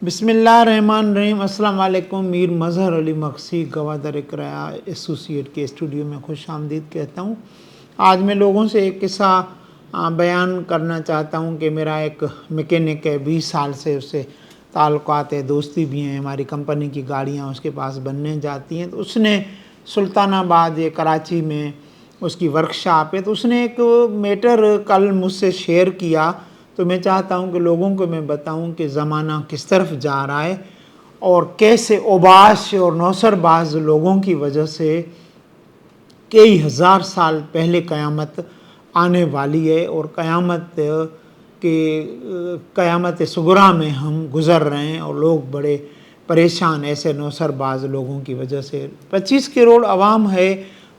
बिस्मिल्लाहिर्रहमानिर्रहीम। अस्सलाम वालेकुम। मीर मज़हर अली मक्सी गवादर इक़रा एसोसिएट के स्टूडियो में खुश आमदीद कहता हूँ। आज मैं लोगों से एक किस्सा बयान करना चाहता हूँ कि मेरा एक मैकेनिक है, 20 साल से उससे ताल्लुकात है, दोस्ती भी हैं, हमारी कंपनी की गाड़ियाँ उसके पास बनने जाती हैं। तो उसने सुल्तानाबाद या कराची में उसकी वर्कशॉप है, तो उसने एक मैटर कल मुझसे शेयर किया। तो मैं चाहता हूं कि लोगों को मैं बताऊं कि ज़माना किस तरफ जा रहा है और कैसे ओबाश और नौसरबाज लोगों की वजह से कई हज़ार साल पहले क़यामत आने वाली है और क़यामत सुगरा में हम गुज़र रहे हैं और लोग बड़े परेशान ऐसे नौसरबाज लोगों की वजह से। 25 करोड़ आवाम है,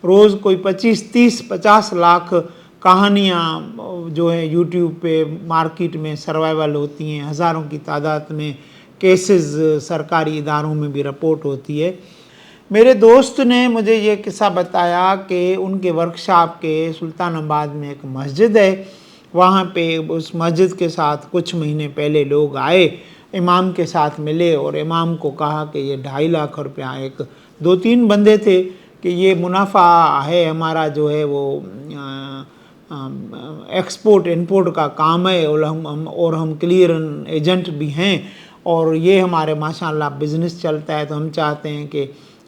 रोज़ कोई 25-30-50 लाख कहानियाँ जो है यूट्यूब पे मार्केट में सर्वाइवल होती हैं, हज़ारों की तादाद में केसेस सरकारी इदारों में भी रिपोर्ट होती है। मेरे दोस्त ने मुझे ये किस्सा बताया कि उनके वर्कशॉप के सुल्तानाबाद में एक मस्जिद है, वहाँ पे उस मस्जिद के साथ कुछ महीने पहले लोग आए, इमाम के साथ मिले और इमाम को कहा कि ये 2.5 लाख रुपया, एक 2-3 बंदे थे कि ये मुनाफा है हमारा, जो है वो एक्सपोर्ट इंपोर्ट का काम है और हम क्लियर एजेंट भी हैं और ये हमारे माशाल्लाह बिज़नेस चलता है। तो हम चाहते हैं कि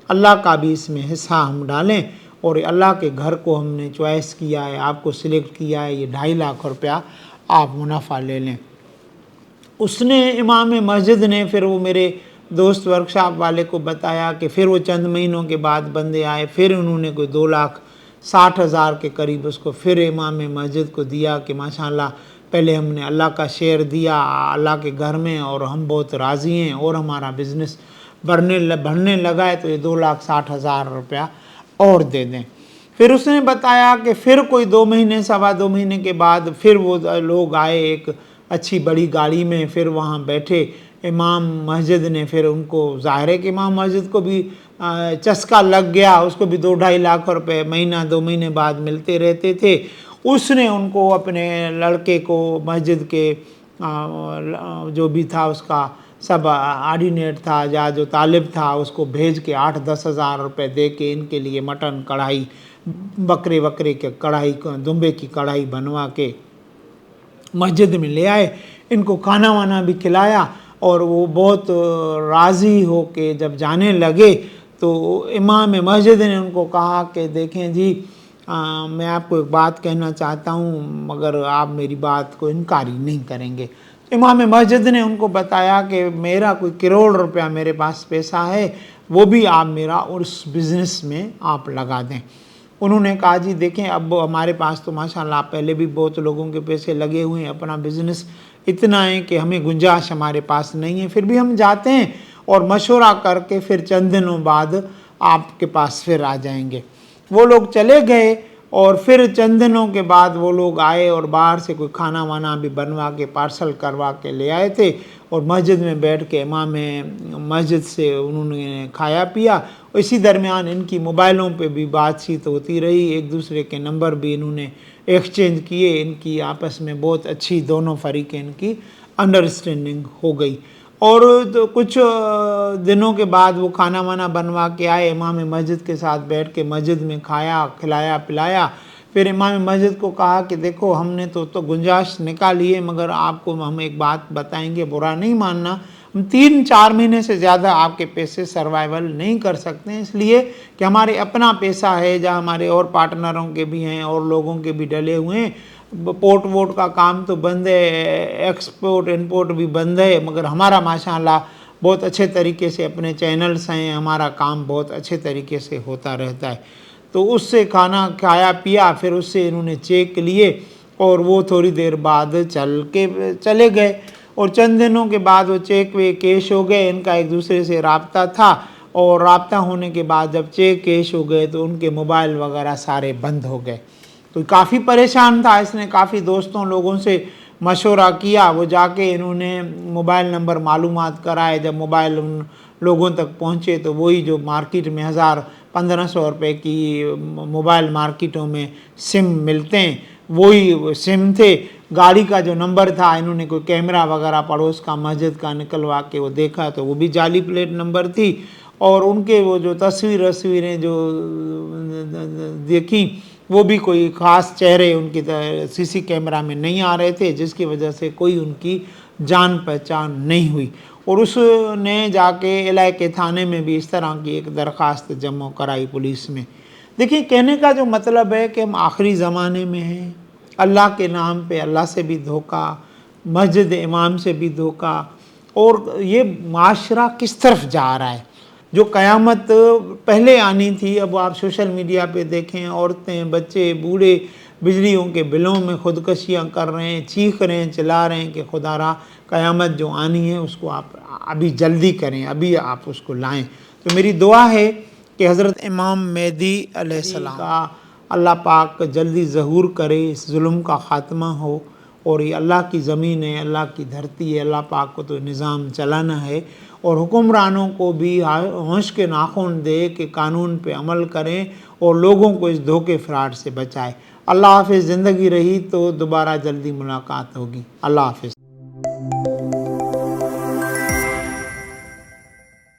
अल्लाह का भी इसमें हिस्सा हम डालें और अल्लाह के घर को हमने चॉइस किया है, आपको सिलेक्ट किया है, ये 2.5 लाख रुपया आप मुनाफा ले लें। उसने इमाम मस्जिद ने फिर वो मेरे दोस्त वर्कशॉप वाले को बताया कि फिर वो चंद महीनों के बाद बंदे आए, फिर उन्होंने कोई 2,60,000 के करीब उसको फिर इमाम मस्जिद को दिया कि माशाल्लाह पहले हमने अल्लाह का शेयर दिया अल्लाह के घर में और हम बहुत राज़ी हैं और हमारा बिज़नेस बढ़ने लगा है, तो ये 2,60,000 रुपया और दे दें। फिर उसने बताया कि फिर कोई 2 महीने 2.25 महीने के बाद फिर वो लोग आए एक अच्छी बड़ी गाड़ी में, फिर वहाँ बैठे इमाम मस्जिद ने, फिर उनको ज़ाहिर है कि इमाम मस्जिद को भी चस्का लग गया, उसको भी 2-2.5 लाख रुपए महीना 2 महीने बाद मिलते रहते थे। उसने उनको अपने लड़के को मस्जिद के जो भी था उसका सब ऑर्डिनेट था या जो तालिब था उसको भेज के 8-10 हज़ार रुपये दे के इनके लिए मटन कढ़ाई, बकरे के कढ़ाई, दुम्बे की कढ़ाई बनवा के मस्जिद में ले आए, इनको खाना वाना भी खिलाया और वो बहुत राज़ी हो के जब जाने लगे तो इमाम मस्जिद ने उनको कहा कि देखें जी, मैं आपको एक बात कहना चाहता हूँ मगर आप मेरी बात को इनकारी नहीं करेंगे। इमाम मस्जिद ने उनको बताया कि मेरा कोई करोड़ रुपया मेरे पास पैसा है, वो भी आप मेरा उस बिज़नेस में आप लगा दें। उन्होंने कहा जी देखें, अब हमारे पास तो माशाल्लाह पहले भी बहुत लोगों के पैसे लगे हुए हैं, अपना बिज़नेस इतना है कि हमें गुंजाइश हमारे पास नहीं है, फिर भी हम जाते हैं और मशवरा करके फिर चंद दिनों बाद आपके पास फिर आ जाएंगे। वो लोग चले गए और फिर चंद दिनों के बाद वो लोग आए और बाहर से कोई खाना वाना भी बनवा के पार्सल करवा के ले आए थे और मस्जिद में बैठ के इमाम मस्जिद से उन्होंने खाया पिया। इसी दरमियान इनकी मोबाइलों पे भी बातचीत होती रही, एक दूसरे के नंबर भी इन्होंने एक्सचेंज किए, इनकी आपस में बहुत अच्छी दोनों फरीक़ें इनकी अंडरस्टैंडिंग हो गई। और तो कुछ दिनों के बाद वो खाना वाना बनवा के आए, इमाम मस्जिद के साथ बैठ के मस्जिद में खाया खिलाया पिलाया। फिर इमाम मस्जिद को कहा कि देखो हमने तो गुंजाइश निकाली है मगर आपको हम एक बात बताएंगे, बुरा नहीं मानना, हम 3-4 महीने से ज़्यादा आपके पैसे सर्वाइवल नहीं कर सकते हैं, इसलिए कि हमारे अपना पैसा है जहाँ हमारे और पार्टनरों के भी हैं और लोगों के भी डले हुए हैं। पोर्ट वोट का काम तो बंद है, एक्सपोर्ट इंपोर्ट भी बंद है, मगर हमारा माशाल्लाह बहुत अच्छे तरीके से अपने चैनल्स हैं, हमारा काम बहुत अच्छे तरीके से होता रहता है। तो उससे खाना खाया पिया, फिर उससे इन्होंने चेक लिए और वो थोड़ी देर बाद चले गए और चंद दिनों के बाद वो चेक वे कैश हो गए। इनका एक दूसरे से रब्ता था और रब्ता होने के बाद जब चेक कैश हो गए तो उनके मोबाइल वगैरह सारे बंद हो गए। तो काफ़ी परेशान था, इसने काफ़ी दोस्तों लोगों से मशवरा किया, वो जाके इन्होंने मोबाइल नंबर मालूमात कराए। जब मोबाइल उन लोगों तक पहुँचे तो वही जो मार्केट में 1,000-1,500 रुपये की मोबाइल मार्केटों में सिम मिलते हैं वही सिम थे, गाड़ी का जो नंबर था इन्होंने कोई कैमरा वगैरह पड़ोस का मस्जिद का निकलवा के वो देखा तो वो भी जाली प्लेट नंबर थी, और उनके वो जो तस्वीरें जो देखी वो भी कोई ख़ास चेहरे उनकी सीसी कैमरा में नहीं आ रहे थे, जिसकी वजह से कोई उनकी जान पहचान नहीं हुई। और उसने जाके इलाके थाने में भी इस तरह की एक दरख्वास्त जमा कराई पुलिस में। देखिए, कहने का जो मतलब है कि हम आखिरी ज़माने में हैं, अल्लाह के नाम पे अल्लाह से भी धोखा, मस्जिद इमाम से भी धोखा, और ये माशरा किस तरफ जा रहा है। जो क़यामत पहले आनी थी, अब आप सोशल मीडिया पे देखें, औरतें, बच्चे, बूढ़े बिजलियों के बिलों में ख़ुदकशियाँ कर रहे हैं, चीख रहे हैं, चिल्ला रहे हैं कि खुदारा क़यामत जो आनी है उसको आप अभी जल्दी करें, अभी आप उसको लाएं। तो मेरी दुआ है कि हज़रत इमाम मेहदी अलैहिस्सलाम का अल्लाह पाक जल्दी ज़हूर करे, इस जुल्म का ख़ात्मा हो। और ये अल्लाह की ज़मीन है, अल्लाह की धरती है, अल्लाह पाक को तो निज़ाम चलाना है, और हुक्मरानों को भी होश के नाखून दे कि कानून पे अमल करें और लोगों को इस धोखे फ्रॉड से बचाए। अल्लाह हाफ़िज़। ज़िंदगी रही तो दोबारा जल्दी मुलाकात होगी। अल्लाह हाफ़िज़।